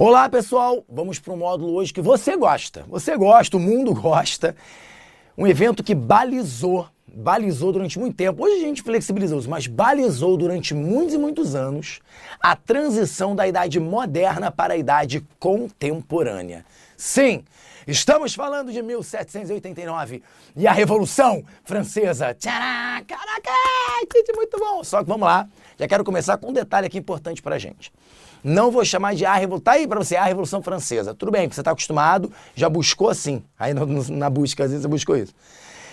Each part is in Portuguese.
Olá, pessoal! Vamos para um módulo hoje que você gosta. Você gosta, o mundo gosta. Um evento que balizou durante muito tempo. Hoje a gente flexibilizou isso, mas balizou durante muitos e muitos anos a transição da idade moderna para a idade contemporânea. Sim, estamos falando de 1789 e a Revolução Francesa. Tcharam! Caraca, gente, muito bom! Só que vamos lá, já quero começar com um detalhe aqui importante pra gente. Não vou chamar de tá aí pra você, a Revolução Francesa. Tudo bem, porque você tá acostumado, já buscou assim. Aí na busca, às vezes você buscou isso.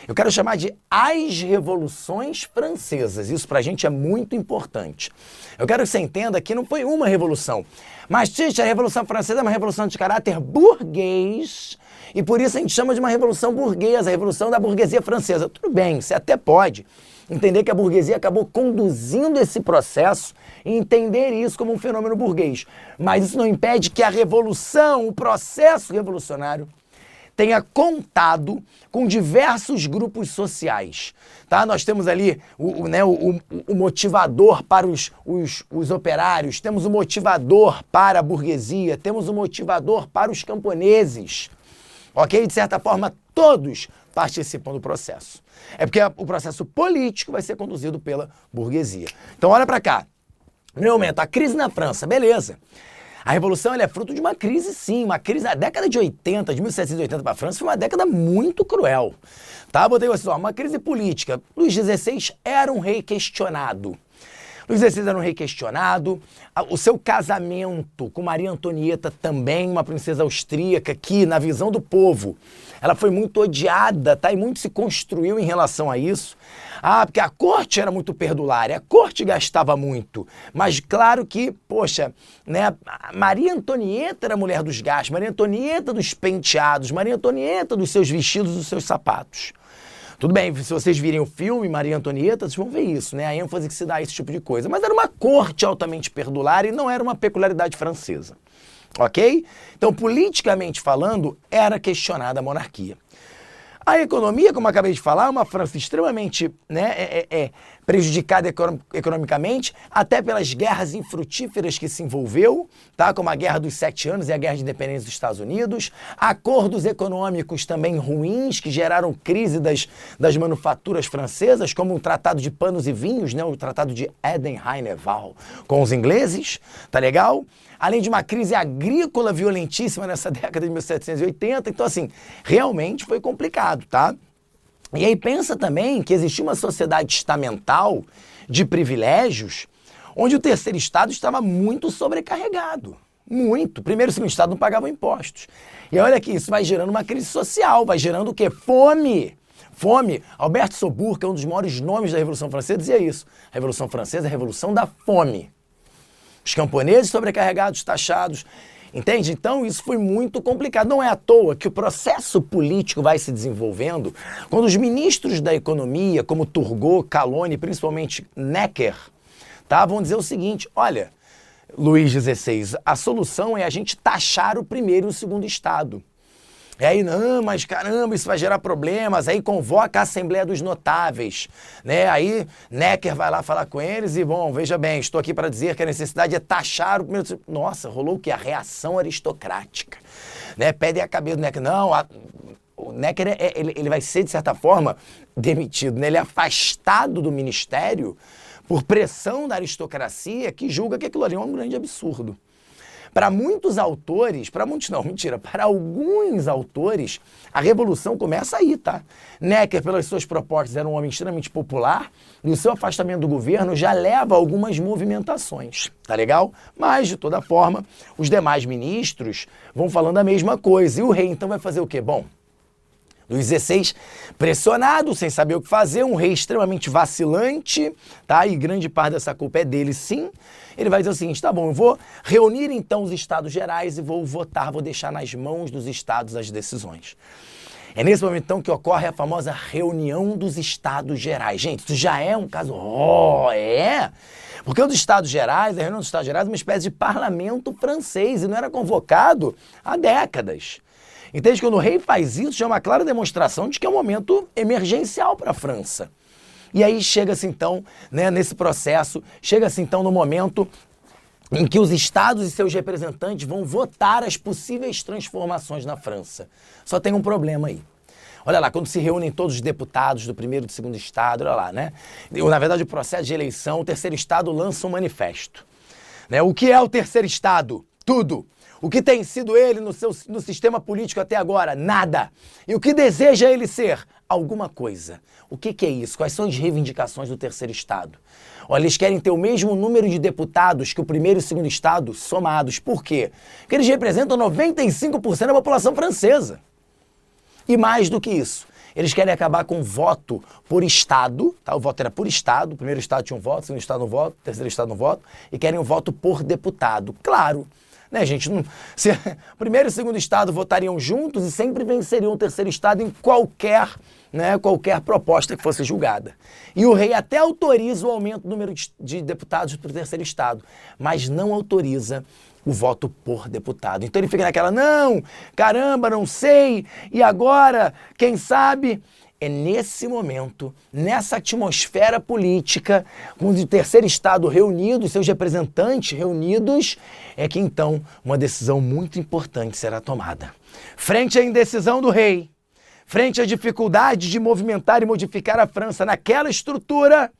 Eu quero chamar de as Revoluções Francesas. Isso pra gente é muito importante. Eu quero que você entenda que não foi uma revolução. Mas, Tite, a Revolução Francesa é uma revolução de caráter burguês. E por isso a gente chama de uma revolução burguesa, a revolução da burguesia francesa. Tudo bem, você até pode entender que a burguesia acabou conduzindo esse processo e entender isso como um fenômeno burguês. Mas isso não impede que a revolução, o processo revolucionário, tenha contado com diversos grupos sociais. Tá? Nós temos ali o motivador para os operários, temos o motivador para a burguesia, temos o motivador para os camponeses. Ok? De certa forma, todos participam do processo. É porque o processo político vai ser conduzido pela burguesia. Então, olha para cá. No momento, a crise na França, beleza. A Revolução ela é fruto de uma crise, sim. Uma crise da década de 80, de 1780 para a França, foi uma década muito cruel. Tá? Botei assim, ó, uma crise política. Luís XVI era um rei questionado. Luís XVI era um rei questionado, o seu casamento com Maria Antonieta também, uma princesa austríaca que, na visão do povo, ela foi muito odiada, tá? E muito se construiu em relação a isso. Porque a corte era muito perdulária, a corte gastava muito, mas claro que, poxa, né, Maria Antonieta era a mulher dos gastos, Maria Antonieta dos penteados, Maria Antonieta dos seus vestidos, dos seus sapatos. Tudo bem, se vocês virem o filme Maria Antonieta, vocês vão ver isso, né? A ênfase que se dá a esse tipo de coisa. Mas era uma corte altamente perdulária e não era uma peculiaridade francesa. Ok? Então, politicamente falando, era questionada a monarquia. A economia, como eu acabei de falar, é uma França extremamente prejudicada economicamente, até pelas guerras infrutíferas que se envolveu, tá? Como a Guerra dos 7 Anos e a Guerra de Independência dos Estados Unidos, acordos econômicos também ruins que geraram crise das manufaturas francesas, como o Tratado de Panos e Vinhos, né? O Tratado de Edenheim-Neval com os ingleses, tá legal? Além de uma crise agrícola violentíssima nessa década de 1780. Então, assim, realmente foi complicado, tá? E aí pensa também que existia uma sociedade estamental de privilégios, onde o terceiro estado estava muito sobrecarregado. Muito. Primeiro e segundo estado não pagavam impostos. E olha que isso vai gerando uma crise social, vai gerando o quê? Fome. Fome. Alberto Sobourg, que é um dos maiores nomes da Revolução Francesa, dizia isso. A Revolução Francesa é a revolução da fome. Os camponeses sobrecarregados, taxados, entende? Então isso foi muito complicado. Não é à toa que o processo político vai se desenvolvendo quando os ministros da economia, como Turgot, Calonne, principalmente Necker, tá, vão dizer o seguinte, olha, Luís XVI, a solução é a gente taxar o primeiro e o segundo estado. E aí, não, mas caramba, isso vai gerar problemas. Aí convoca a Assembleia dos Notáveis, né? Aí Necker vai lá falar com eles e, bom, veja bem, estou aqui para dizer que a necessidade é taxar o primeiro... Nossa, rolou o quê? A reação aristocrática, né? Pedem a cabeça do Necker. Não, o Necker, ele vai ser, de certa forma, demitido, né? Ele é afastado do ministério por pressão da aristocracia que julga que aquilo ali é um grande absurdo. Para muitos autores, para muitos não, mentira, para alguns autores, a revolução começa aí, tá? Necker, pelas suas propostas, era um homem extremamente popular e o seu afastamento do governo já leva a algumas movimentações, tá legal? Mas, de toda forma, os demais ministros vão falando a mesma coisa. E o rei, então, vai fazer o quê? Bom, Luís XVI, pressionado, sem saber o que fazer, um rei extremamente vacilante, tá? E grande parte dessa culpa é dele, sim. Ele vai dizer o seguinte, tá bom, eu vou reunir então os estados gerais e vou votar, vou deixar nas mãos dos estados as decisões. É nesse momento então que ocorre a famosa reunião dos estados gerais. Gente, isso já é um caso... Porque os estados gerais, a reunião dos estados gerais é uma espécie de parlamento francês e não era convocado há décadas. Entende? Quando o rei faz isso, já é uma clara demonstração de que é um momento emergencial para a França. E aí chega-se então, né, nesse processo, chega-se então no momento em que os estados e seus representantes vão votar as possíveis transformações na França. Só tem um problema aí. Olha lá, quando se reúnem todos os deputados do primeiro e do segundo estado, olha lá, né? Na verdade, o processo de eleição, o terceiro estado lança um manifesto. Né? O que é o terceiro estado? Tudo. O que tem sido ele no sistema político até agora? Nada. E o que deseja ele ser? Alguma coisa. O que é isso? Quais são as reivindicações do terceiro estado? Olha, eles querem ter o mesmo número de deputados que o primeiro e o segundo estado somados. Por quê? Porque eles representam 95% da população francesa. E mais do que isso, eles querem acabar com o voto por estado, tá? O voto era por estado, o primeiro estado tinha um voto, o segundo estado um voto, o terceiro estado um voto, e querem o voto por deputado. Claro, né, gente? Se o primeiro e o segundo estado votariam juntos e sempre venceriam o terceiro estado em qualquer proposta que fosse julgada. E o rei até autoriza o aumento do número de deputados para o terceiro estado, mas não autoriza o voto por deputado. Então ele fica naquela, não, caramba, não sei, e agora, quem sabe? É nesse momento, nessa atmosfera política, com o terceiro estado reunido, seus representantes reunidos, é que então uma decisão muito importante será tomada. Frente à indecisão do rei, frente à dificuldade de movimentar e modificar a França naquela estrutura,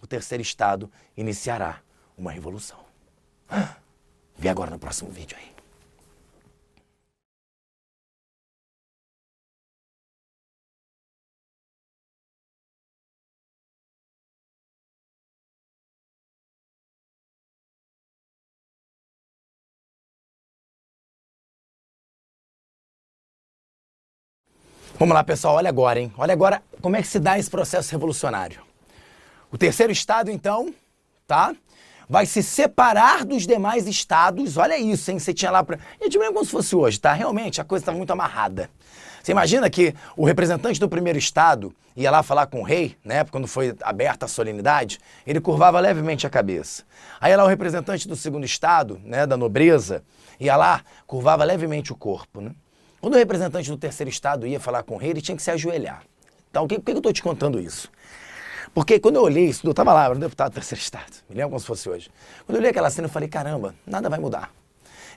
o terceiro estado iniciará uma revolução. Vê agora no próximo vídeo aí. Vamos lá, pessoal, olha agora, hein? Olha agora como é que se dá esse processo revolucionário. O terceiro estado, então, tá? Vai se separar dos demais estados. Olha isso, hein? Você tinha lá pra... Gente, não é como se fosse hoje, tá? Realmente, a coisa tá muito amarrada. Você imagina que o representante do primeiro estado ia lá falar com o rei, né? Quando foi aberta a solenidade, ele curvava levemente a cabeça. Aí lá o representante do segundo estado, né, da nobreza, ia lá, curvava levemente o corpo, né? Quando o representante do terceiro estado ia falar com o rei, ele tinha que se ajoelhar. Então, por que eu estou te contando isso? Porque quando eu olhei isso, eu estava lá, eu era um deputado do terceiro estado, me lembro como se fosse hoje. Quando eu olhei aquela cena, eu falei, caramba, nada vai mudar.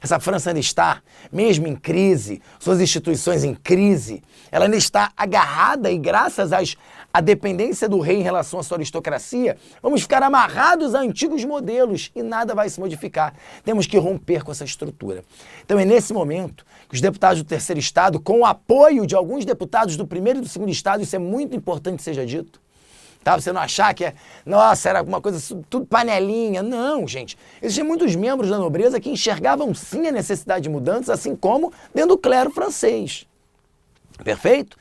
Essa França ainda está, mesmo em crise, suas instituições em crise, ela ainda está agarrada e graças à dependência do rei em relação à sua aristocracia, vamos ficar amarrados a antigos modelos e nada vai se modificar. Temos que romper com essa estrutura. Então é nesse momento que os deputados do terceiro estado, com o apoio de alguns deputados do primeiro e do segundo estado, isso é muito importante que seja dito, tá? Você não achar que nossa, era uma coisa tudo panelinha. Não, gente. Existem muitos membros da nobreza que enxergavam sim a necessidade de mudanças, assim como dentro do clero francês. Perfeito?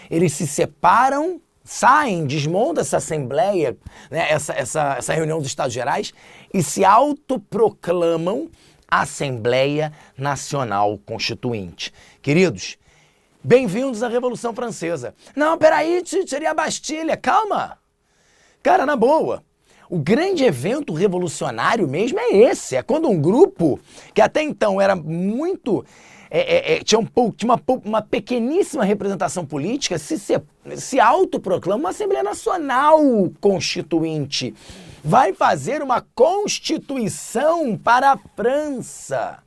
Eles se separam, saem, desmontam essa assembleia, né, essa reunião dos Estados Gerais e se autoproclamam Assembleia Nacional Constituinte. Queridos, bem-vindos à Revolução Francesa. Não, peraí, seria a Bastilha. Calma. Cara, na boa, o grande evento revolucionário mesmo é esse. É quando um grupo que até então era muito... tinha uma pequeníssima representação política, se autoproclama uma Assembleia Nacional Constituinte. Vai fazer uma Constituição para a França.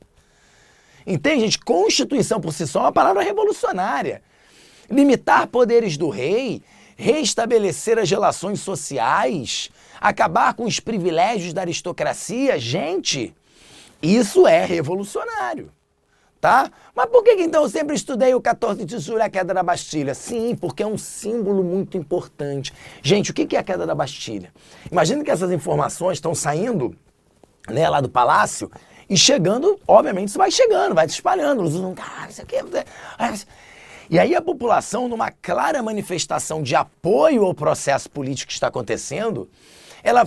Entende, gente? Constituição por si só é uma palavra revolucionária. Limitar poderes do rei, restabelecer as relações sociais, acabar com os privilégios da aristocracia, gente, isso é revolucionário, tá? Mas por que então eu sempre estudei o 14 de julho, a queda da Bastilha? Sim, porque é um símbolo muito importante. Gente, o que é a queda da Bastilha? Imagina que essas informações estão saindo, né, lá do palácio e chegando, obviamente isso vai chegando, vai se espalhando, eles usam, cara, isso aqui é... E aí a população, numa clara manifestação de apoio ao processo político que está acontecendo, ela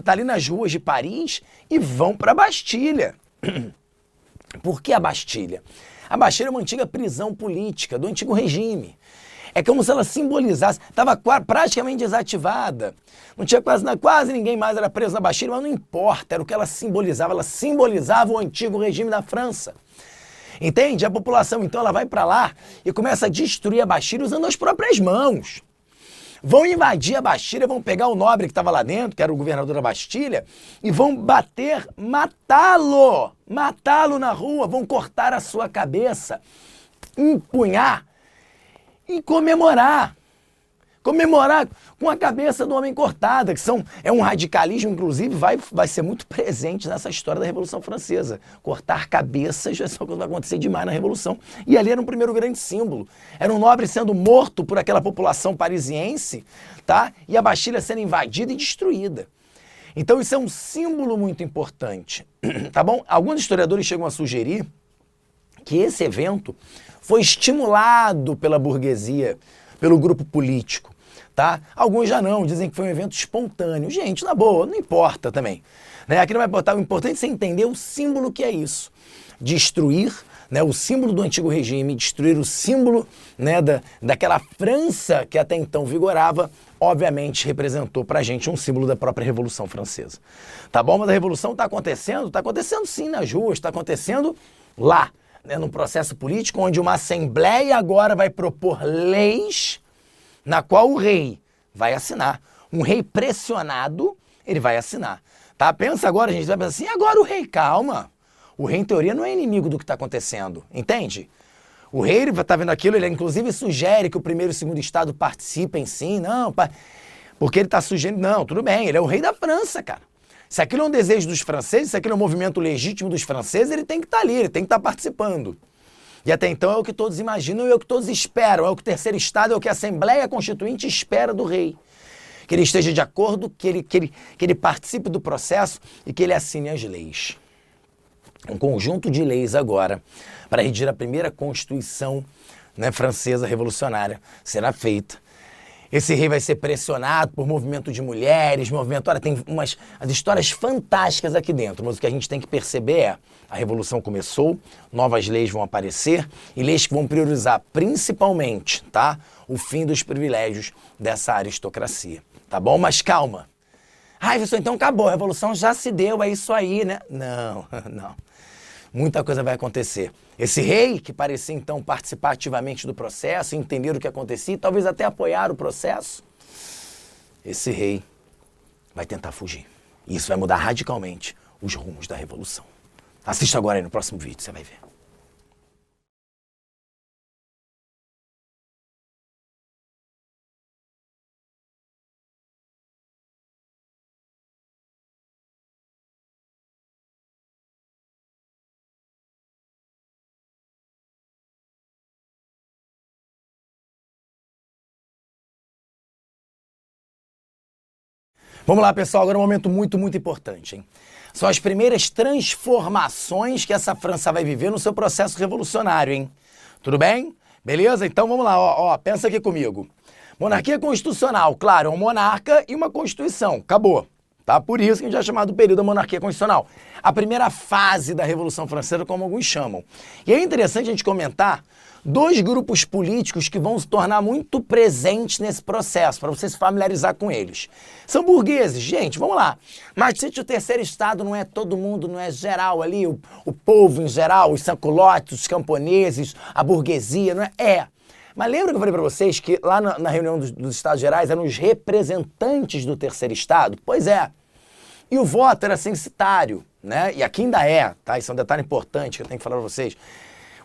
tá ali nas ruas de Paris e vão para a Bastilha. Por que a Bastilha? A Bastilha é uma antiga prisão política do antigo regime. É como se ela simbolizasse, estava praticamente desativada. Não tinha quase ninguém mais era preso na Bastilha, mas não importa, era o que ela simbolizava o antigo regime da França. Entende? A população, então, ela vai para lá e começa a destruir a Bastilha usando as próprias mãos. vão invadir a Bastilha, vão pegar o nobre que estava lá dentro, que era o governador da Bastilha, e vão bater, matá-lo na rua, vão cortar a sua cabeça, empunhar e comemorar com a cabeça do homem cortada, que é um radicalismo, inclusive, vai ser muito presente nessa história da Revolução Francesa. Cortar cabeças é só quando vai acontecer demais na Revolução. E ali era um primeiro grande símbolo. Era um nobre sendo morto por aquela população parisiense, tá? E a Bastilha sendo invadida e destruída. Então isso é um símbolo muito importante, tá bom? Alguns historiadores chegam a sugerir que esse evento foi estimulado pela burguesia, pelo grupo político, tá? Alguns já não, dizem que foi um evento espontâneo. Gente, na boa, não importa também. Né? Aqui não vai importar, o importante é você entender o símbolo que é isso. Destruir, né, o símbolo do antigo regime, destruir o símbolo, né, daquela França que até então vigorava, obviamente representou pra gente um símbolo da própria Revolução Francesa. Tá bom? Mas a Revolução está acontecendo sim nas ruas, está acontecendo lá, né, num processo político onde uma assembleia agora vai propor leis na qual o rei vai assinar. Um rei pressionado, ele vai assinar. Tá? Pensa agora, a gente vai pensar assim, agora o rei, calma. O rei, em teoria, não é inimigo do que está acontecendo, entende? O rei, ele está vendo aquilo, ele inclusive sugere que o primeiro e o segundo estado participem sim, não, porque ele está sugerindo, não, tudo bem, ele é o rei da França, cara. Se aquilo é um desejo dos franceses, se aquilo é um movimento legítimo dos franceses, ele tem que estar ali, ele tem que estar participando. E até então é o que todos imaginam e é o que todos esperam, é o que o terceiro estado, é o que a Assembleia Constituinte espera do rei. Que ele esteja de acordo, que ele participe do processo e que ele assine as leis. Um conjunto de leis agora para redigir a primeira Constituição, né, francesa revolucionária será feita. Esse rei vai ser pressionado por movimento de mulheres, olha, tem as histórias fantásticas aqui dentro, mas o que a gente tem que perceber é, a Revolução começou, novas leis vão aparecer, e leis que vão priorizar principalmente, tá, o fim dos privilégios dessa aristocracia, tá bom? Mas calma. Professor, então acabou, a Revolução já se deu, é isso aí, né? Não, não. Muita coisa vai acontecer. Esse rei, que parecia então participar ativamente do processo, entender o que acontecia, talvez até apoiar o processo, esse rei vai tentar fugir. E isso vai mudar radicalmente os rumos da Revolução. Assista agora aí no próximo vídeo, você vai ver. Vamos lá, pessoal, agora é um momento muito, muito importante, hein? São as primeiras transformações que essa França vai viver no seu processo revolucionário, hein? Tudo bem? Beleza? Então vamos lá, ó, pensa aqui comigo. Monarquia constitucional, claro, é um monarca e uma constituição, acabou. Tá? Por isso que a gente é chamado do período da monarquia constitucional. A primeira fase da Revolução Francesa, como alguns chamam. E é interessante a gente comentar dois grupos políticos que vão se tornar muito presentes nesse processo, para você se familiarizar com eles. São burgueses, gente, vamos lá. Mas se o terceiro estado não é todo mundo, não é geral ali, o povo em geral, os sanculotes, os camponeses, a burguesia, não é? É. Mas lembra que eu falei para vocês que lá na reunião dos Estados Gerais eram os representantes do terceiro estado? Pois é. E o voto era censitário, né? E aqui ainda é, tá? Isso é um detalhe importante que eu tenho que falar para vocês.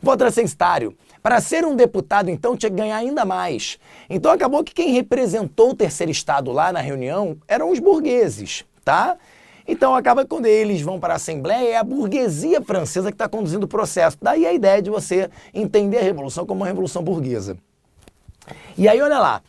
O voto era censitário. Para ser um deputado, então, tinha que ganhar ainda mais. Então acabou que quem representou o terceiro estado lá na reunião eram os burgueses, tá? Então acaba que quando eles vão para a Assembleia, é a burguesia francesa que está conduzindo o processo. Daí a ideia de você entender a Revolução como uma revolução burguesa. E aí, olha lá,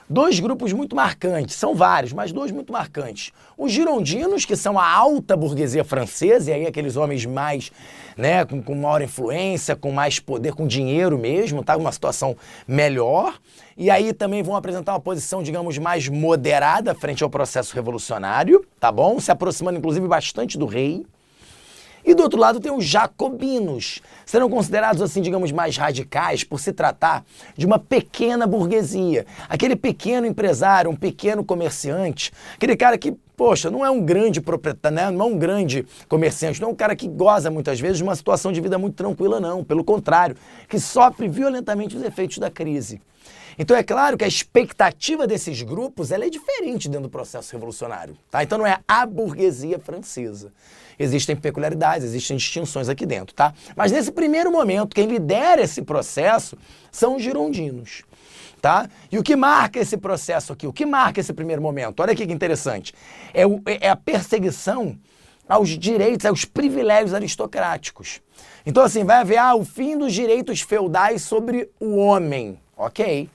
dois grupos muito marcantes, são vários, mas dois muito marcantes. Os girondinos, que são a alta burguesia francesa, e aí aqueles homens mais, né, com maior influência, com mais poder, com dinheiro mesmo, tá? Uma situação melhor. E aí também vão apresentar uma posição, digamos, mais moderada frente ao processo revolucionário, tá bom? Se aproximando, inclusive, bastante do rei. E do outro lado tem os jacobinos. Serão considerados, assim, digamos, mais radicais por se tratar de uma pequena burguesia. Aquele pequeno empresário, um pequeno comerciante, aquele cara que poxa, não é um grande proprietário, né? Não é um grande comerciante, não é um cara que goza muitas vezes de uma situação de vida muito tranquila, não. Pelo contrário, que sofre violentamente os efeitos da crise. Então é claro que a expectativa desses grupos ela é diferente dentro do processo revolucionário. Tá? Então não é a burguesia francesa. Existem peculiaridades, existem distinções aqui dentro. Tá? Mas nesse primeiro momento, quem lidera esse processo são os girondinos. Tá? E o que marca esse processo aqui? O que marca esse primeiro momento? Olha aqui que interessante. É a perseguição aos direitos, aos privilégios aristocráticos. Então assim, vai haver o fim dos direitos feudais sobre o homem. Ok.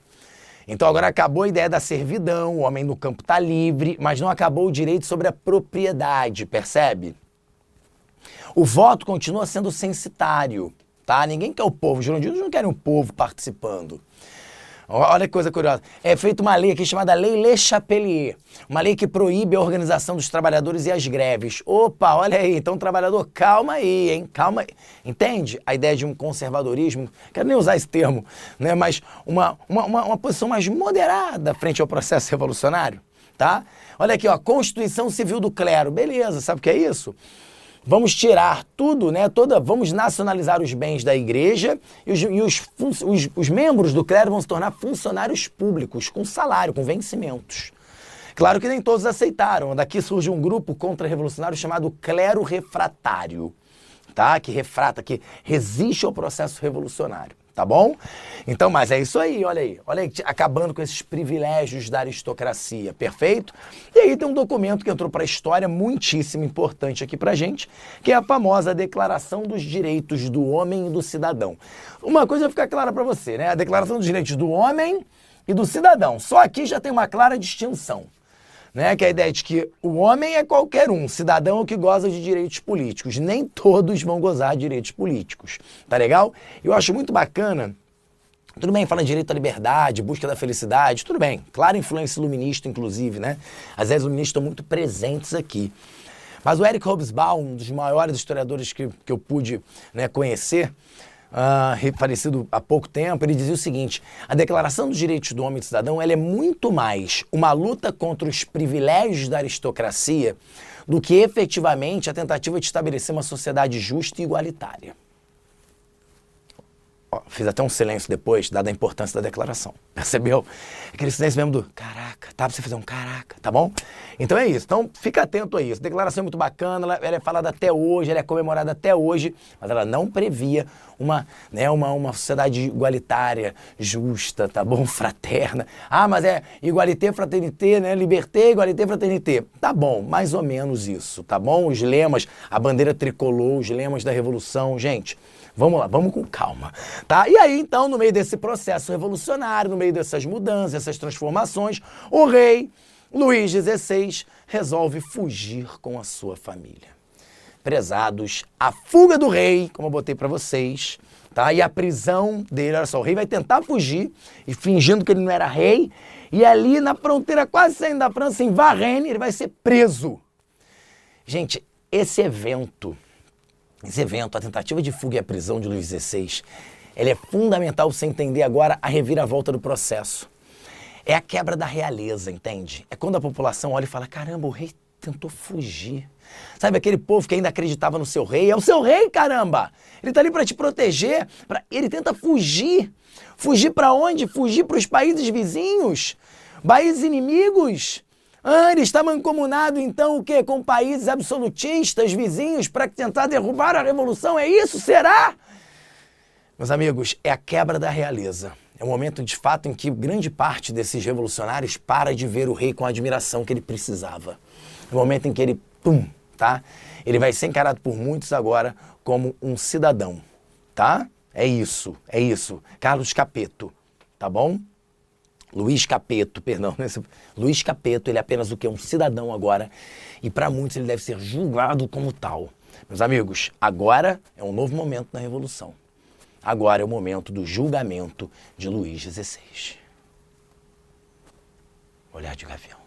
Então agora acabou a ideia da servidão, o homem no campo está livre, mas não acabou o direito sobre a propriedade, percebe? O voto continua sendo censitário, tá? Ninguém quer o povo, os girondinos não querem o povo participando. Olha que coisa curiosa. É feita uma lei aqui chamada Lei Le Chapelier, uma lei que proíbe a organização dos trabalhadores e as greves. Opa, olha aí, então trabalhador, calma aí, hein? Calma aí. Entende a ideia de um conservadorismo? Quero nem usar esse termo, né? Mas uma posição mais moderada frente ao processo revolucionário, tá? Olha aqui, ó, Constituição Civil do Clero. Beleza, sabe o que é isso? Vamos tirar tudo, né? Vamos nacionalizar os bens da igreja e os membros do clero vão se tornar funcionários públicos, com salário, com vencimentos. Claro que nem todos aceitaram. Daqui surge um grupo contra-revolucionário chamado clero refratário, tá? Que refrata, que resiste ao processo revolucionário. Tá bom? Então, mas é isso aí, olha aí, acabando com esses privilégios da aristocracia, perfeito? E aí tem um documento que entrou para a história muitíssimo importante aqui pra gente, que é a famosa Declaração dos Direitos do Homem e do Cidadão. Uma coisa vai ficar clara para você, né? A Declaração dos Direitos do Homem e do Cidadão. Só aqui já tem uma clara distinção. Né, que é a ideia de que o homem é qualquer um, cidadão é o que goza de direitos políticos. Nem todos vão gozar de direitos políticos. Tá legal? Eu acho muito bacana. Tudo bem, fala de direito à liberdade, busca da felicidade, tudo bem. Clara influência iluminista, inclusive, né? As ideias iluministas estão muito presentes aqui. Mas o Eric Hobsbawm, um dos maiores historiadores que eu pude, né, conhecer, falecido há pouco tempo, ele dizia o seguinte: a Declaração dos Direitos do Homem e do Cidadão ela é muito mais uma luta contra os privilégios da aristocracia do que efetivamente a tentativa de estabelecer uma sociedade justa e igualitária. Ó, fiz até um silêncio depois, dada a importância da declaração. Percebeu? Aquele silêncio mesmo do caraca, tá? Pra você fazer um caraca, tá bom? Então é isso. Então fica atento a isso. A declaração é muito bacana, ela é falada até hoje, ela é comemorada até hoje, mas ela não previa uma sociedade igualitária, justa, tá bom? Fraterna. Mas é igualité, fraternité, né? Liberté, igualité, fraternité. Tá bom, mais ou menos isso, tá bom? Os lemas, a bandeira tricolor, os lemas da Revolução, gente. Vamos lá, vamos com calma, tá? E aí, então, no meio desse processo revolucionário, no meio dessas mudanças, essas transformações, o rei Luís XVI resolve fugir com a sua família. Prezados, a fuga do rei, como eu botei pra vocês, tá? E a prisão dele, olha só, o rei vai tentar fugir e fingindo que ele não era rei, e ali na fronteira, quase saindo da França, em Varennes, ele vai ser preso. Gente, esse evento, a tentativa de fuga e a prisão de Luís XVI, ele é fundamental para você entender agora a reviravolta do processo. É a quebra da realeza, entende? É quando a população olha e fala, caramba, o rei tentou fugir. Sabe, aquele povo que ainda acreditava no seu rei, é o seu rei, caramba! Ele tá ali para te proteger, ele tenta fugir. Fugir para onde? Fugir para os países vizinhos? Países inimigos? Ele está mancomunado, então, o quê? Com países absolutistas, vizinhos, para tentar derrubar a revolução? É isso? Será? Meus amigos, é a quebra da realeza. É o momento, de fato, em que grande parte desses revolucionários para de ver o rei com a admiração que ele precisava. É o momento em que ele, tá? Ele vai ser encarado por muitos agora como um cidadão, tá? É isso. Carlos Capeto, tá bom? Luís Capeto, perdão, né? Luís Capeto, ele é apenas o quê? Um cidadão agora, e para muitos ele deve ser julgado como tal. Meus amigos, agora é um novo momento na Revolução. Agora é o momento do julgamento de Luís XVI. Olhar de gavião.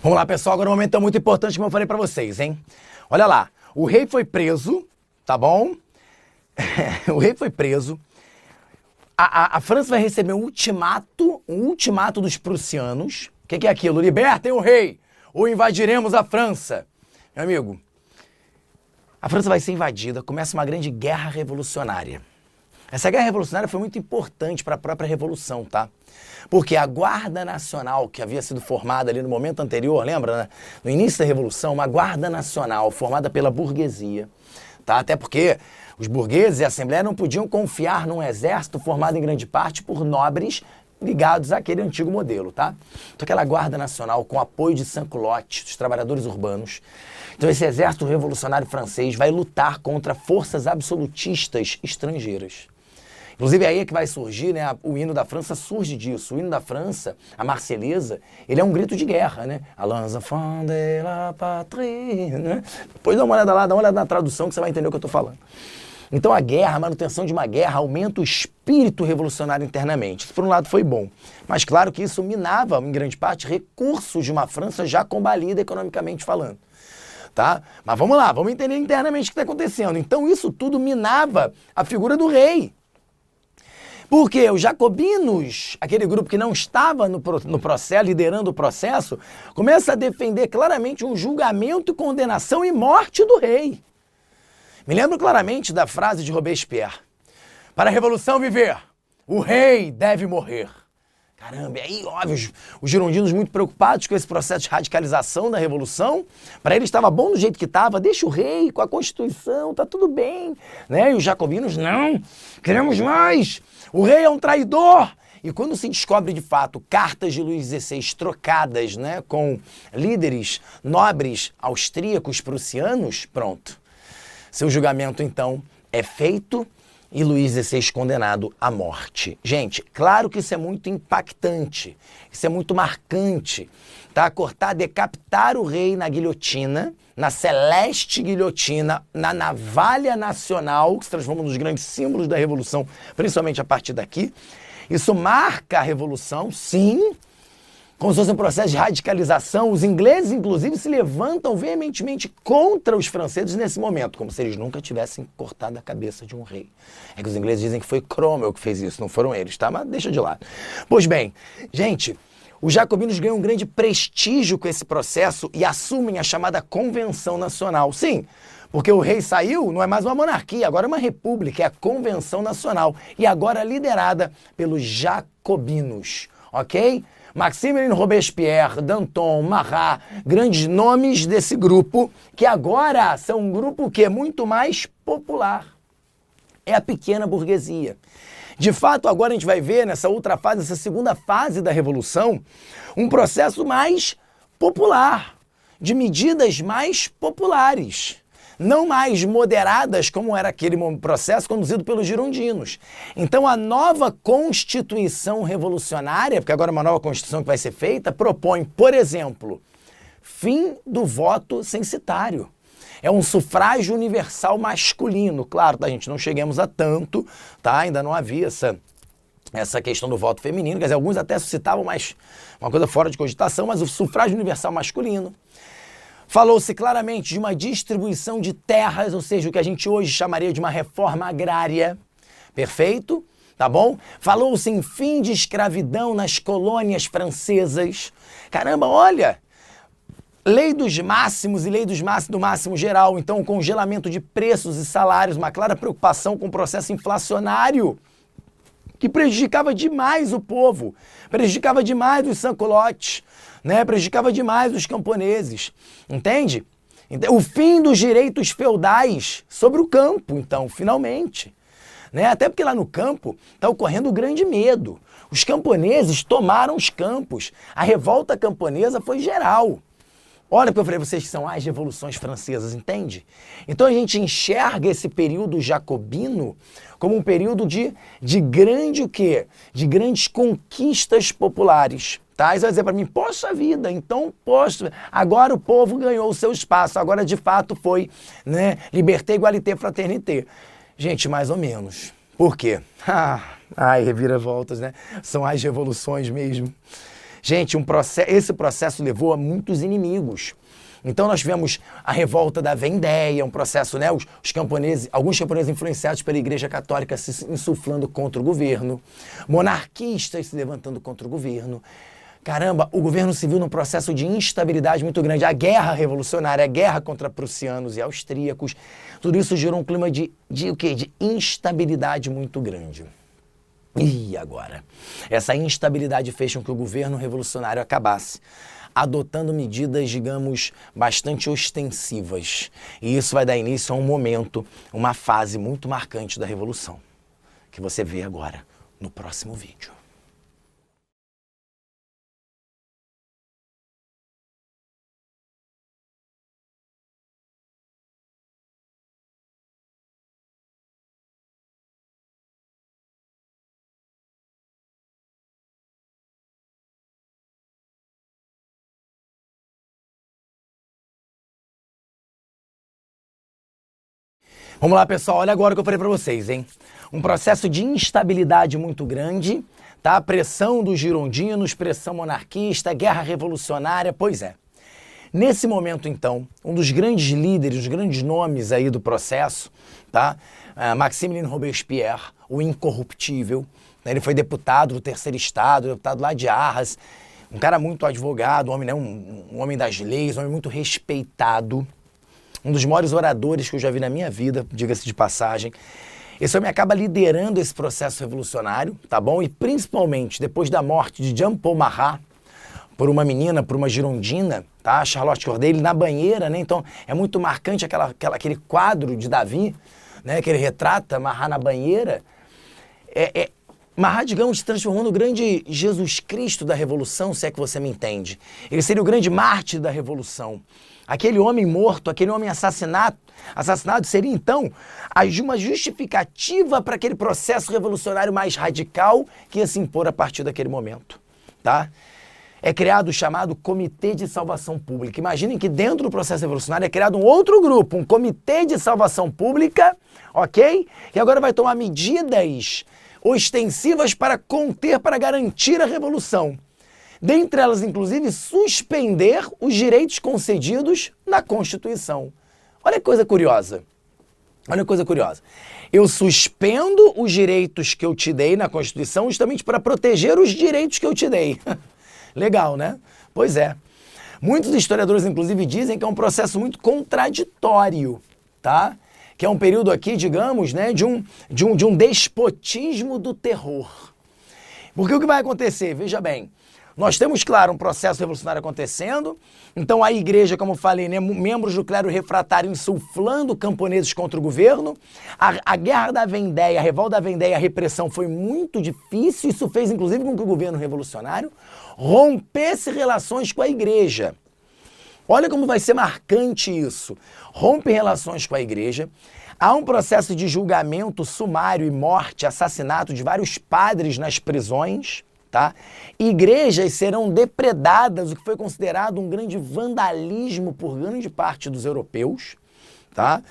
Vamos lá, pessoal, agora um momento muito importante, como eu falei pra vocês, hein? Olha lá, o rei foi preso, tá bom? O rei foi preso. A França vai receber um ultimato dos prussianos. O que é aquilo? Libertem o rei ou invadiremos a França. Meu amigo, a França vai ser invadida, começa uma grande guerra revolucionária. Essa guerra revolucionária foi muito importante para a própria Revolução, tá? Porque a Guarda Nacional, que havia sido formada ali no momento anterior, lembra, né? No início da Revolução, uma Guarda Nacional formada pela burguesia, tá? Até porque os burgueses e a Assembleia não podiam confiar num exército formado em grande parte por nobres ligados àquele antigo modelo, tá? Então aquela Guarda Nacional, com apoio de sans-culottes, dos trabalhadores urbanos. Então esse exército revolucionário francês vai lutar contra forças absolutistas estrangeiras. Inclusive aí é que vai surgir, né, o hino da França surge disso. O hino da França, a Marselhesa, ele é um grito de guerra, né? Allons enfants de la patrie, né? Depois dá uma olhada lá, dá uma olhada na tradução que você vai entender o que eu tô falando. Então a guerra, a manutenção de uma guerra aumenta o espírito revolucionário internamente. Isso por um lado foi bom, mas claro que isso minava, em grande parte, recursos de uma França já combalida economicamente falando. Tá? Mas vamos lá, vamos entender internamente o que está acontecendo. Então isso tudo minava a figura do rei. Porque os jacobinos, aquele grupo que não estava no processo, liderando o processo, começa a defender claramente um julgamento, condenação e morte do rei. Me lembro claramente da frase de Robespierre: para a revolução viver, o rei deve morrer. Caramba, e aí, óbvio, os girondinos muito preocupados com esse processo de radicalização da Revolução, para eles estava bom do jeito que estava, deixa o rei com a Constituição, tá tudo bem, né? E os jacobinos, não, queremos mais, o rei é um traidor. E quando se descobre de fato cartas de Luís XVI trocadas, né, com líderes nobres austríacos prussianos, pronto. Seu julgamento, então, é feito e Luís XVI condenado à morte. Gente, claro que isso é muito impactante, isso é muito marcante, tá? Cortar, decapitar o rei na guilhotina, na celeste guilhotina, na navalha nacional, que se transforma nos grandes símbolos da Revolução, principalmente a partir daqui. Isso marca a Revolução, sim, como se fosse um processo de radicalização. Os ingleses, inclusive, se levantam veementemente contra os franceses nesse momento, como se eles nunca tivessem cortado a cabeça de um rei. É que os ingleses dizem que foi Cromwell que fez isso, não foram eles, tá? Mas deixa de lado. Pois bem, gente, os jacobinos ganham um grande prestígio com esse processo e assumem a chamada Convenção Nacional. Sim, porque o rei saiu, não é mais uma monarquia, agora é uma república, é a Convenção Nacional. E agora liderada pelos jacobinos, ok? Maximilien Robespierre, Danton, Marat, grandes nomes desse grupo, que agora são um grupo que é muito mais popular. É a pequena burguesia. De fato, agora a gente vai ver nessa outra fase, nessa segunda fase da Revolução, um processo mais popular, de medidas mais populares. Não mais moderadas como era aquele processo conduzido pelos girondinos. Então a nova Constituição revolucionária, porque agora é uma nova Constituição que vai ser feita, propõe, por exemplo, fim do voto censitário. É um sufrágio universal masculino. Claro, tá, gente, não chegamos a tanto, tá? Ainda não havia essa questão do voto feminino, quer dizer, alguns até suscitavam mais uma coisa fora de cogitação, mas o sufrágio universal masculino. Falou-se claramente de uma distribuição de terras, ou seja, o que a gente hoje chamaria de uma reforma agrária. Perfeito? Tá bom? Falou-se em fim de escravidão nas colônias francesas. Caramba, olha! Lei dos máximos e lei do máximo geral. Então, congelamento de preços e salários, uma clara preocupação com o processo inflacionário, que prejudicava demais o povo, prejudicava demais os sans-culottes, né? Prejudicava demais os camponeses, entende? O fim dos direitos feudais sobre o campo, então, finalmente. Né? Até porque lá no campo está ocorrendo um grande medo. Os camponeses tomaram os campos. A revolta camponesa foi geral. Olha o que eu falei pra vocês que são as revoluções francesas, entende? Então a gente enxerga esse período jacobino como um período de grande o quê? De grandes conquistas populares. Tá? E você vai dizer para mim, poxa vida, então, poxa, agora o povo ganhou o seu espaço, agora de fato foi, né, liberté, égalité, fraternité. Gente, mais ou menos. Por quê? Ai, reviravoltas, né? São as revoluções mesmo. Gente, esse processo levou a muitos inimigos. Então nós tivemos a revolta da Vendéia, um processo, né, os camponeses, alguns camponeses influenciados pela Igreja Católica se insuflando contra o governo, monarquistas se levantando contra o governo. Caramba, o governo se viu num processo de instabilidade muito grande. A guerra revolucionária, a guerra contra prussianos e austríacos, tudo isso gerou um clima de o quê? De instabilidade muito grande. E agora? Essa instabilidade fez com que o governo revolucionário acabasse adotando medidas, digamos, bastante ostensivas. E isso vai dar início a um momento, uma fase muito marcante da Revolução, que você vê agora no próximo vídeo. Vamos lá, pessoal, olha agora o que eu falei para vocês, hein? Um processo de instabilidade muito grande, tá? Pressão dos girondinos, pressão monarquista, guerra revolucionária, pois é. Nesse momento, então, um dos grandes líderes, os grandes nomes aí do processo, tá? Maximilien Robespierre, o incorruptível, né? Ele foi deputado do Terceiro Estado, deputado lá de Arras, um cara muito advogado, um homem, né? um homem das leis, um homem muito respeitado. Um dos maiores oradores que eu já vi na minha vida, diga-se de passagem. Esse homem acaba liderando esse processo revolucionário, tá bom? E principalmente depois da morte de Jean-Paul Marat, por uma menina, por uma girondina, tá? Charlotte Corday, na banheira, né? Então é muito marcante aquele quadro de Davi, né? Que ele retrata Marat na banheira. Marat, digamos, se transformou no grande Jesus Cristo da Revolução, se é que você me entende. Ele seria o grande mártir da Revolução. Aquele homem morto, aquele homem assassinado seria, então, uma justificativa para aquele processo revolucionário mais radical que ia se impor a partir daquele momento, tá? É criado o chamado Comitê de Salvação Pública. Imaginem que dentro do processo revolucionário é criado um outro grupo, um Comitê de Salvação Pública, ok? Que agora vai tomar medidas ostensivas para conter, para garantir a revolução. Dentre elas, inclusive, suspender os direitos concedidos na Constituição. Olha que coisa curiosa. Olha que coisa curiosa. Eu suspendo os direitos que eu te dei na Constituição justamente para proteger os direitos que eu te dei. Legal, né? Pois é. Muitos historiadores, inclusive, dizem que é um processo muito contraditório, tá? Que é um período aqui, digamos, né, de um despotismo do terror. Porque o que vai acontecer? Veja bem, nós temos, claro, um processo revolucionário acontecendo, então a igreja, como eu falei, né, membros do clero refratário insuflando camponeses contra o governo, a guerra da Vendéia, a revolta da Vendéia, a repressão foi muito difícil, isso fez inclusive com que o governo revolucionário rompesse relações com a igreja. Olha como vai ser marcante isso. Rompe relações com a igreja, há um processo de julgamento sumário e morte, assassinato de vários padres nas prisões, tá? Igrejas serão depredadas, o que foi considerado um grande vandalismo por grande parte dos europeus, tá?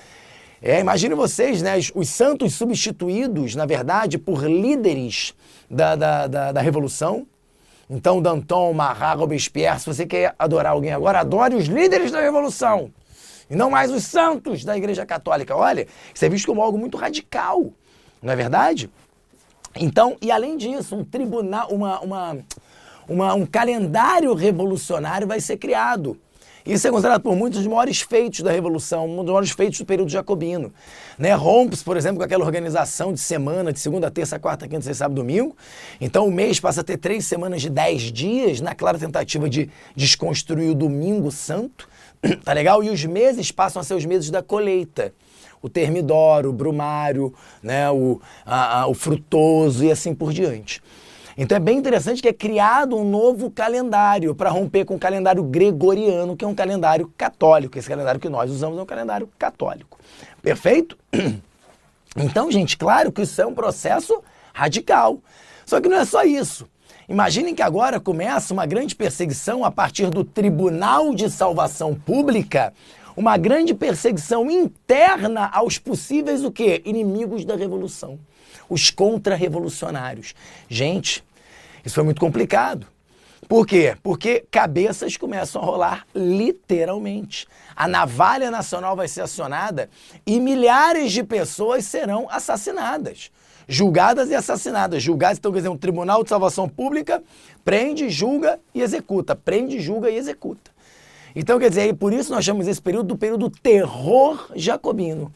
Imagine vocês, né, os santos substituídos, na verdade, por líderes da Revolução. Então, Danton, Marat, Robespierre, se você quer adorar alguém agora, adore os líderes da Revolução, e não mais os santos da Igreja Católica. Olha, isso é visto como algo muito radical, não é verdade? Então, e além disso, um tribunal, um calendário revolucionário vai ser criado. Isso é considerado por muitos os maiores feitos da Revolução, um dos maiores feitos do período jacobino. Né? Rompe-se, por exemplo, com aquela organização de semana, de segunda, terça, quarta, quinta, sexta, sábado, domingo. Então o mês passa a ter 3 semanas de 10 dias, na clara tentativa de desconstruir o domingo santo. Tá legal? E os meses passam a ser os meses da colheita. O termidoro, o brumário, né? o frutoso e assim por diante. Então é bem interessante que é criado um novo calendário para romper com o calendário gregoriano, que é um calendário católico. Esse calendário que nós usamos é um calendário católico. Perfeito? Então, gente, claro que isso é um processo radical. Só que não é só isso. Imaginem que agora começa uma grande perseguição a partir do Tribunal de Salvação Pública, uma grande perseguição interna aos possíveis o quê? Inimigos da Revolução, os contra-revolucionários. Gente, isso foi muito complicado. Por quê? Porque cabeças começam a rolar literalmente. A navalha nacional vai ser acionada e milhares de pessoas serão assassinadas. Julgadas e assassinadas. Julgadas, então, quer dizer, um tribunal de salvação pública prende, julga e executa. Prende, julga e executa. Então, quer dizer, por isso nós chamamos esse período do período terror jacobino.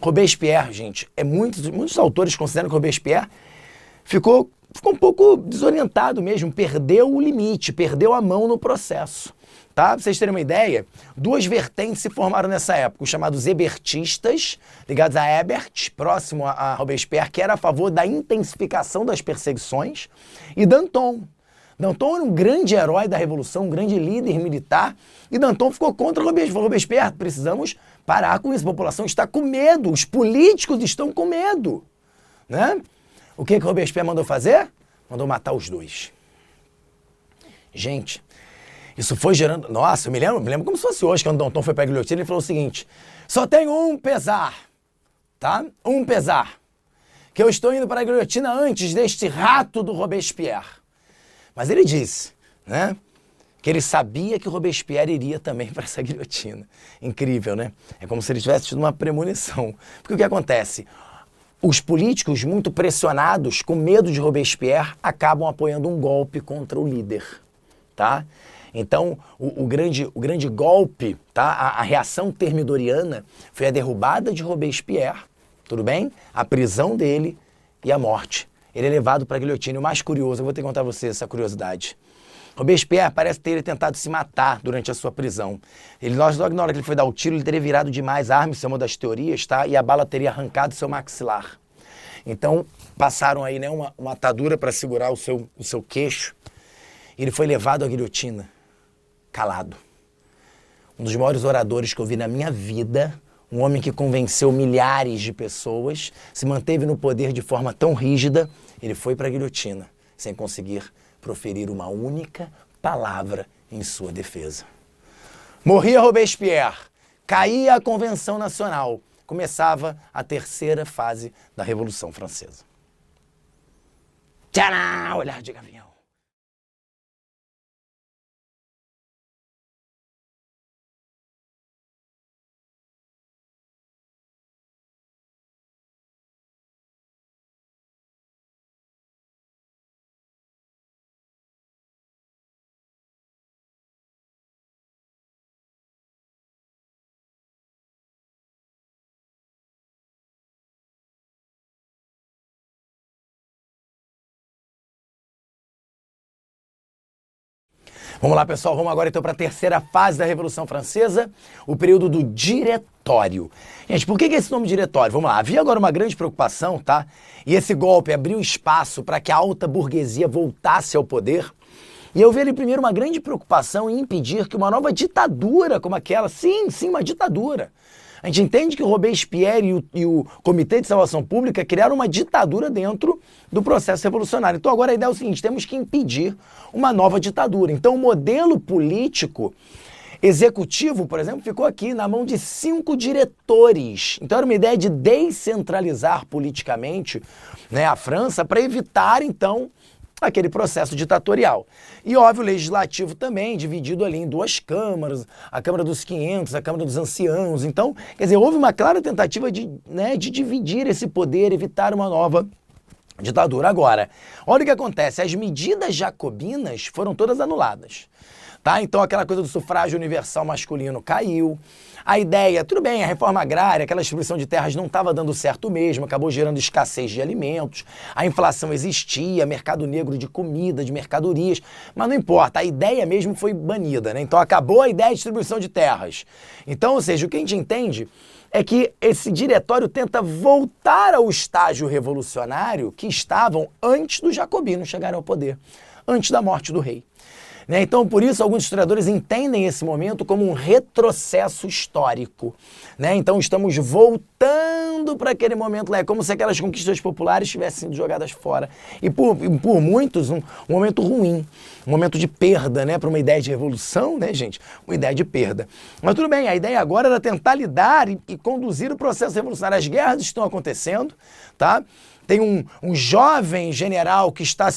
Robespierre, gente, muitos autores consideram que Robespierre ficou um pouco desorientado mesmo, perdeu o limite, perdeu a mão no processo. Tá? Pra vocês terem uma ideia, duas vertentes se formaram nessa época, os chamados hebertistas, ligados a Hebert, próximo a Robespierre, que era a favor da intensificação das perseguições, e Danton. Danton era um grande herói da Revolução, um grande líder militar, e Danton ficou contra Robespierre. Precisamos parar com isso, a população está com medo, os políticos estão com medo. Né? O que Robespierre mandou fazer? Mandou matar os dois. Gente, isso foi gerando... Nossa, eu me lembro como se fosse hoje, quando Danton foi para a guilhotina, ele falou o seguinte: só tenho um pesar, tá? Um pesar, que eu estou indo para a guilhotina antes deste rato do Robespierre. Mas ele disse, né, que ele sabia que o Robespierre iria também para essa guilhotina. Incrível, né? É como se ele tivesse tido uma premonição. Porque o que acontece? Os políticos, muito pressionados, com medo de Robespierre, acabam apoiando um golpe contra o líder, tá? Então, o grande golpe, tá? A reação termidoriana foi a derrubada de Robespierre, tudo bem? A prisão dele e a morte. Ele é levado para a guilhotina. O mais curioso, eu vou ter que contar a vocês essa curiosidade. Robespierre parece ter tentado se matar durante a sua prisão. Logo na hora que ele foi dar o tiro, ele teria virado demais a arma, isso é uma das teorias, tá? E a bala teria arrancado seu maxilar. Então, passaram aí, né, uma atadura para segurar o seu queixo. E ele foi levado à guilhotina, calado. Um dos maiores oradores que eu vi na minha vida, um homem que convenceu milhares de pessoas, se manteve no poder de forma tão rígida, ele foi para a guilhotina, sem conseguir proferir uma única palavra em sua defesa. Morria Robespierre, caía a Convenção Nacional, começava a terceira fase da Revolução Francesa. Tcharam! Olhar de gavião. Vamos lá, pessoal, vamos agora então para a terceira fase da Revolução Francesa, o período do Diretório. Gente, por que esse nome Diretório? Vamos lá, havia agora uma grande preocupação, tá? E esse golpe abriu espaço para que a alta burguesia voltasse ao poder. E eu vi ali primeiro uma grande preocupação em impedir que uma nova ditadura como aquela, sim, uma ditadura. A gente entende que o Robespierre e o Comitê de Salvação Pública criaram uma ditadura dentro do processo revolucionário. Então agora a ideia é o seguinte, temos que impedir uma nova ditadura. Então o modelo político executivo, por exemplo, ficou aqui na mão de 5 diretores. Então era uma ideia de descentralizar politicamente, né, a França para evitar, então, aquele processo ditatorial. E, óbvio, o legislativo também, dividido ali em 2 câmaras, a Câmara dos 500, a Câmara dos Anciãos. Então, quer dizer, houve uma clara tentativa de dividir esse poder, evitar uma nova ditadura. Agora, olha o que acontece, as medidas jacobinas foram todas anuladas. Tá? Então aquela coisa do sufrágio universal masculino caiu. A ideia, tudo bem, a reforma agrária, aquela distribuição de terras não estava dando certo mesmo, acabou gerando escassez de alimentos, a inflação existia, mercado negro de comida, de mercadorias, mas não importa, a ideia mesmo foi banida, né? Então acabou a ideia de distribuição de terras. Então, ou seja, o que a gente entende é que esse diretório tenta voltar ao estágio revolucionário que estavam antes dos jacobinos chegarem ao poder, antes da morte do rei. Então, por isso, alguns historiadores entendem esse momento como um retrocesso histórico. Então, estamos voltando voltando para aquele momento lá. É como se aquelas conquistas populares tivessem sido jogadas fora. E por muitos, um momento ruim, um momento de perda, né? Para uma ideia de revolução, né, gente? Uma ideia de perda. Mas tudo bem, a ideia agora era tentar lidar e conduzir o processo revolucionário. As guerras estão acontecendo, tá? Tem um jovem general que está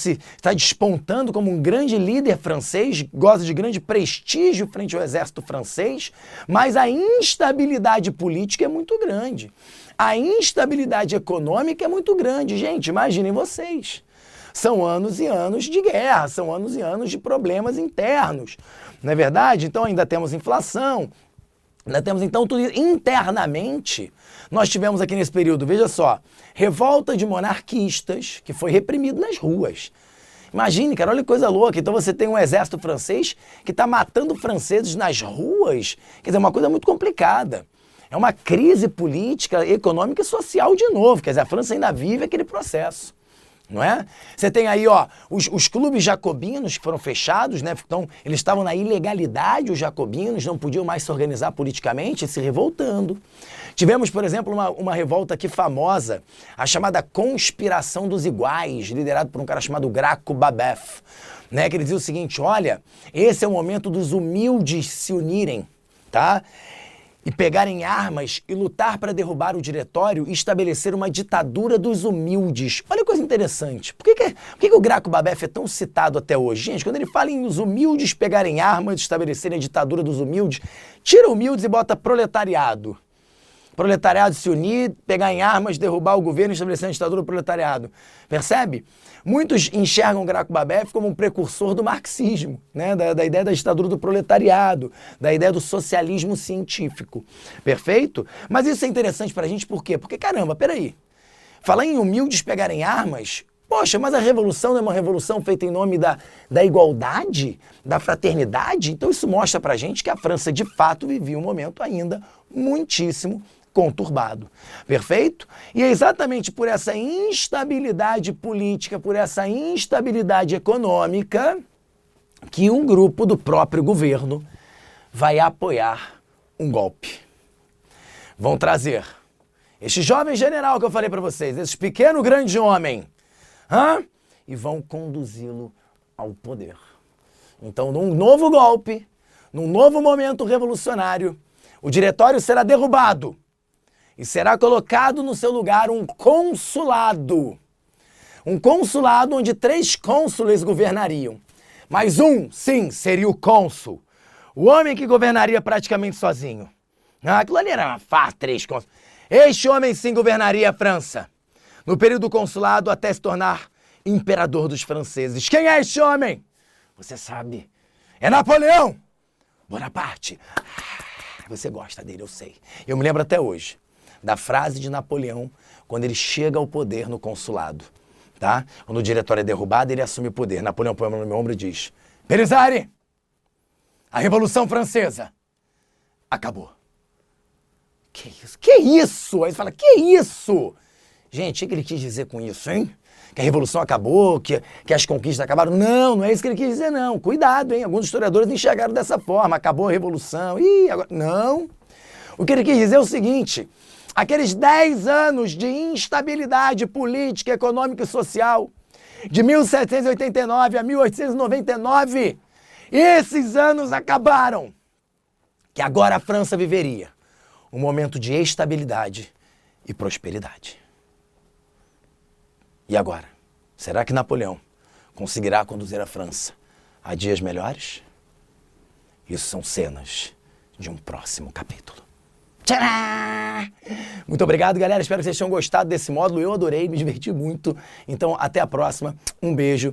despontando como um grande líder francês, goza de grande prestígio frente ao exército francês, mas a instabilidade política é muito grande. A instabilidade econômica é muito grande. Gente, imaginem vocês. São anos e anos de guerra, são anos e anos de problemas internos. Não é verdade? Então ainda temos inflação. Ainda temos, então, tudo isso. Internamente, nós tivemos aqui nesse período, veja só, revolta de monarquistas, que foi reprimido nas ruas. Imagine, cara, olha que coisa louca. Então você tem um exército francês que está matando franceses nas ruas. Quer dizer, é uma coisa muito complicada. É uma crise política, econômica e social de novo. Quer dizer, a França ainda vive aquele processo. Não é? Você tem aí, ó, os clubes jacobinos que foram fechados, né? Então, eles estavam na ilegalidade, os jacobinos não podiam mais se organizar politicamente, se revoltando. Tivemos, por exemplo, uma revolta aqui famosa, a chamada Conspiração dos Iguais, liderado por um cara chamado Graco Babef, né? Que ele dizia o seguinte: olha, esse é o momento dos humildes se unirem, tá? E pegarem armas e lutar para derrubar o diretório e estabelecer uma ditadura dos humildes. Olha que coisa interessante. Por que o Graco Babef é tão citado até hoje? Gente, quando ele fala em os humildes pegarem armas e estabelecerem a ditadura dos humildes, tira humildes e bota proletariado. Proletariado se unir, pegar em armas, derrubar o governo e estabelecer a ditadura do proletariado. Percebe? Muitos enxergam Graco Babef como um precursor do marxismo, né? Da ideia da ditadura do proletariado, da ideia do socialismo científico. Perfeito? Mas isso é interessante pra gente por quê? Porque, caramba, peraí. Falar em humildes pegarem armas, poxa, mas a revolução não é uma revolução feita em nome da igualdade, da fraternidade? Então isso mostra pra gente que a França, de fato, vivia um momento ainda muitíssimo conturbado. Perfeito? E é exatamente por essa instabilidade política, por essa instabilidade econômica, que um grupo do próprio governo vai apoiar um golpe. Vão trazer este jovem general que eu falei para vocês, esse pequeno grande homem, e vão conduzi-lo ao poder. Então, num novo golpe, num novo momento revolucionário, o diretório será derrubado e será colocado no seu lugar um consulado. Um consulado onde 3 cônsules governariam. Mas um, sim, seria o cônsul. O homem que governaria praticamente sozinho. Aquilo ali era uma farsa, 3 cônsules. Este homem, sim, governaria a França. No período do consulado até se tornar imperador dos franceses. Quem é este homem? Você sabe. É Napoleão Bonaparte. Você gosta dele, eu sei. Eu me lembro até hoje da frase de Napoleão quando ele chega ao poder no consulado, tá? Quando o diretório é derrubado, ele assume o poder. Napoleão põe a mão no meu ombro e diz: Belisari, a Revolução Francesa acabou. Que isso? Que isso? Aí você fala, que isso? Gente, o que ele quis dizer com isso, hein? Que a Revolução acabou, que as conquistas acabaram? Não, não é isso que ele quis dizer, não. Cuidado, hein? Alguns historiadores enxergaram dessa forma. Acabou a Revolução. Ih, agora... Não. O que ele quis dizer é o seguinte: aqueles 10 anos de instabilidade política, econômica e social, de 1789 a 1899, esses anos acabaram. Que agora a França viveria um momento de estabilidade e prosperidade. E agora? Será que Napoleão conseguirá conduzir a França a dias melhores? Isso são cenas de um próximo capítulo. Tcharam! Muito obrigado, galera. Espero que vocês tenham gostado desse módulo. Eu adorei, me diverti muito. Então, até a próxima. Um beijo